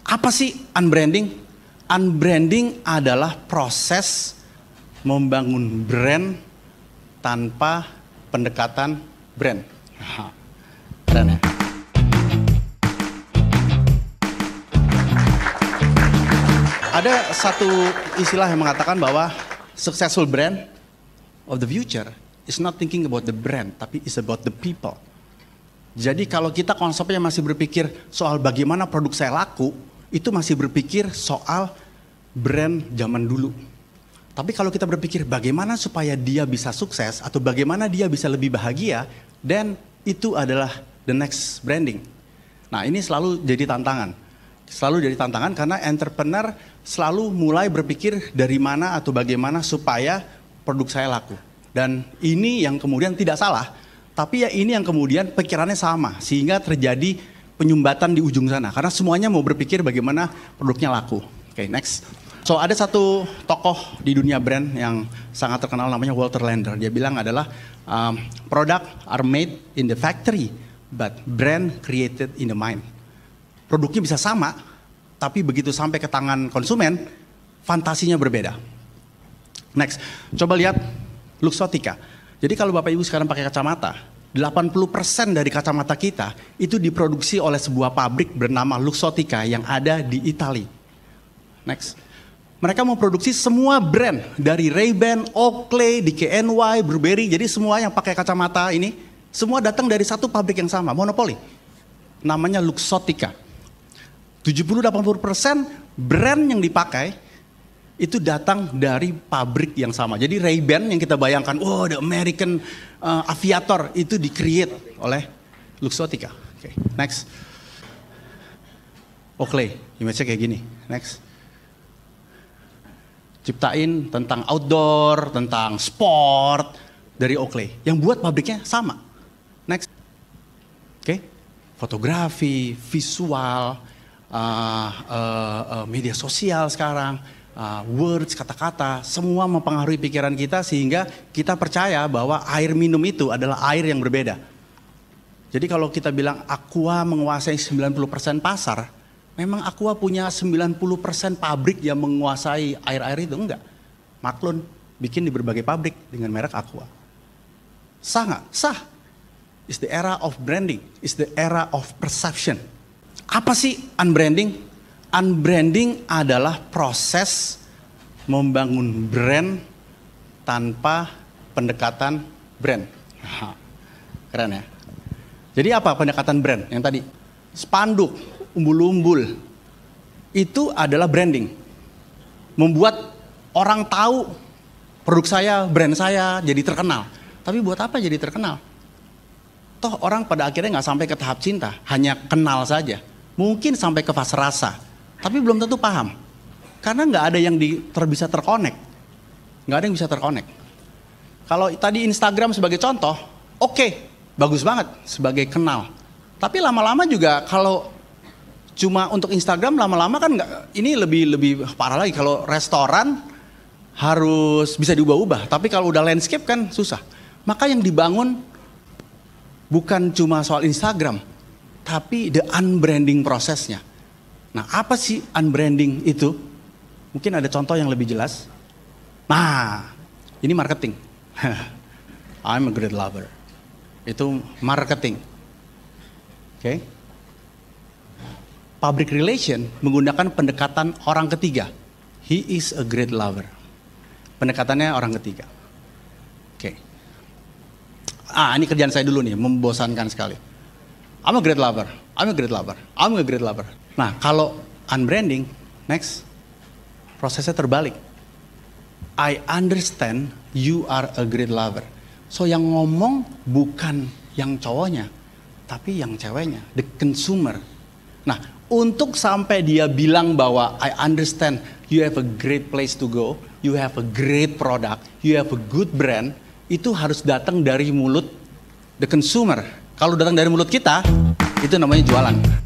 Apa sih unbranding? Unbranding adalah proses membangun brand tanpa pendekatan brand. Keren ya? Ada satu istilah yang mengatakan bahwa successful brand of the future is not thinking about the brand, tapi is about the people. Jadi kalau kita konsepnya masih berpikir soal bagaimana produk saya laku, itu masih berpikir soal brand zaman dulu. Tapi kalau kita berpikir bagaimana supaya dia bisa sukses atau bagaimana dia bisa lebih bahagia, dan itu adalah the next branding. Nah, ini selalu jadi tantangan. Selalu jadi tantangan karena entrepreneur selalu mulai berpikir dari mana atau bagaimana supaya produk saya laku. Dan ini yang kemudian tidak salah, tapi ya ini yang kemudian pikirannya sama sehingga terjadi penyumbatan di ujung sana. Karena semuanya mau berpikir bagaimana produknya laku. Oke, next. So ada satu tokoh di dunia brand yang sangat terkenal namanya Walter Lander. Dia bilang adalah product are made in the factory, but brand created in the mind. Produknya bisa sama, tapi begitu sampai ke tangan konsumen, fantasinya berbeda. Next, coba lihat Luxottica. Jadi kalau Bapak Ibu sekarang pakai kacamata, 80% dari kacamata kita itu diproduksi oleh sebuah pabrik bernama Luxottica yang ada di Italia. Next. Mereka memproduksi semua brand dari Ray-Ban, Oakley, DKNY, Burberry. Jadi semua yang pakai kacamata ini semua datang dari satu pabrik yang sama, monopoli. Namanya Luxottica. 70-80% brand yang dipakai itu datang dari pabrik yang sama. Jadi Ray-Ban yang kita bayangkan, the American aviator itu di-create oleh Luxottica. Okay, next. Oakley, image-nya kayak gini. Next. Ciptain tentang outdoor, tentang sport dari Oakley. Yang buat pabriknya sama. Next. Oke, fotografi, visual, media sosial sekarang, words, kata-kata, semua mempengaruhi pikiran kita sehingga kita percaya bahwa air minum itu adalah air yang berbeda. Jadi kalau kita bilang Aqua menguasai 90% pasar, memang Aqua punya 90% pabrik yang menguasai air-air itu? Enggak. Maklun bikin di berbagai pabrik dengan merek Aqua. Sah nggak? Sah. It's the era of branding. It's the era of perception. Apa sih unbranding? Unbranding adalah proses membangun brand tanpa pendekatan brand. Keren ya? Jadi apa pendekatan brand yang tadi? Spanduk, umbul-umbul, itu adalah branding. Membuat orang tahu produk saya, brand saya jadi terkenal. Tapi buat apa jadi terkenal? Toh orang pada akhirnya nggak sampai ke tahap cinta, hanya kenal saja. Mungkin sampai ke fase rasa, tapi belum tentu paham. Karena nggak ada yang bisa terkonek. Nggak ada yang bisa terkonek. Kalau tadi Instagram sebagai contoh, oke, bagus banget sebagai kenal. Tapi lama-lama juga kalau cuma untuk Instagram lama-lama kan nggak, ini lebih parah lagi. Kalau restoran harus bisa diubah-ubah, tapi kalau udah landscape kan susah. Maka yang dibangun bukan cuma soal Instagram, tapi the unbranding prosesnya. Nah, apa sih unbranding itu? Mungkin ada contoh yang lebih jelas. Nah, ini marketing. I'm a great lover. Itu marketing. Oke. Public relation menggunakan pendekatan orang ketiga. He is a great lover. Pendekatannya orang ketiga. Oke. Ini kerjaan saya dulu nih, membosankan sekali. I'm a great lover, I'm a great lover, I'm a great lover. Nah, kalau unbranding, next, prosesnya terbalik. I understand you are a great lover. So yang ngomong bukan yang cowoknya, tapi yang ceweknya, the consumer. Nah, untuk sampai dia bilang bahwa I understand you have a great place to go, you have a great product, you have a good brand, itu harus datang dari mulut the consumer. Kalau datang dari mulut kita, itu namanya jualan.